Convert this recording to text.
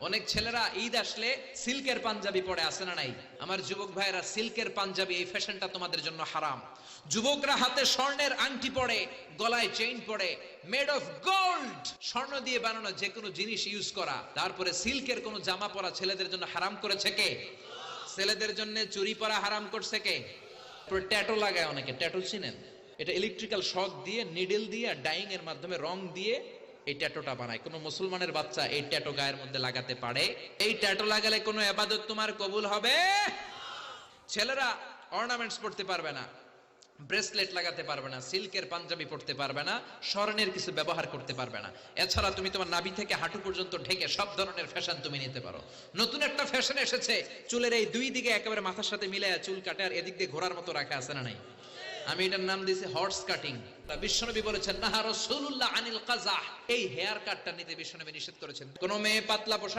অনেক ছেলেরা ঈদ আসলে সিল্কের পাঞ্জাবি পরে আসে না নাই? আমার যুবক ভাইয়েরা, সিল্কের পাঞ্জাবি এই ফ্যাশনটা তোমাদের জন্য হারাম। যুবকরা হাতে স্বর্ণের আংটি পরে, গলায় চেইন পরে, মেড অফ গোল্ড, স্বর্ণ দিয়ে বানানো যে কোনো জিনিস ইউজ করা, তারপরে সিল্কের কোনো জামা পরা ছেলেদের জন্য হারাম করেছে কে? ছেলেদের জন্য চুরি পরা হারাম করছে কে? ট্যাটু লাগায় অনেকে, ট্যাটু চিনেন? এটা ইলেকট্রিক্যাল শক দিয়ে, নিডল দিয়ে, ডাইং এর মাধ্যমে রং দিয়ে এই ট্যাটুটা বানায়। কোন মুসলমানের বাচ্চা এই ট্যাটু গায়ের মধ্যে লাগাতে পারে? এই ট্যাটু লাগালে কোনো ইবাদত তোমার কবুল হবে? ছেলেরা অর্নামেন্টস পড়তে পারবে না, ব্রেসলেট লাগাতে পারবে না, সিল্কের পাঞ্জাবি পড়তে পারবে না, স্বর্ণের কিছু ব্যবহার করতে পারবে না। এছাড়া তুমি তোমার নাভি থেকে হাঁটু পর্যন্ত ঢেকে সব ধরনের ফ্যাশন তুমি নিতে পারো। নতুন একটা ফ্যাশন এসেছে, চুলের এই দুই দিকে একেবারে মাথার সাথে মিলায়া চুল কাটে, আর এদিক দিয়ে ঘোড়ার মতো রাখা আছে না নাই? আমি এটার নাম দিয়েছি হর্স কাটিং। বিশ্বনবী বলেছেন, নাহা রাসূলুল্লাহ আনিল কাযাহ, এই হেয়ার কাটটা নিতে বিশ্বনবী নিষেধ করেছেন। কোন মেয়ে পাতলা পোশাক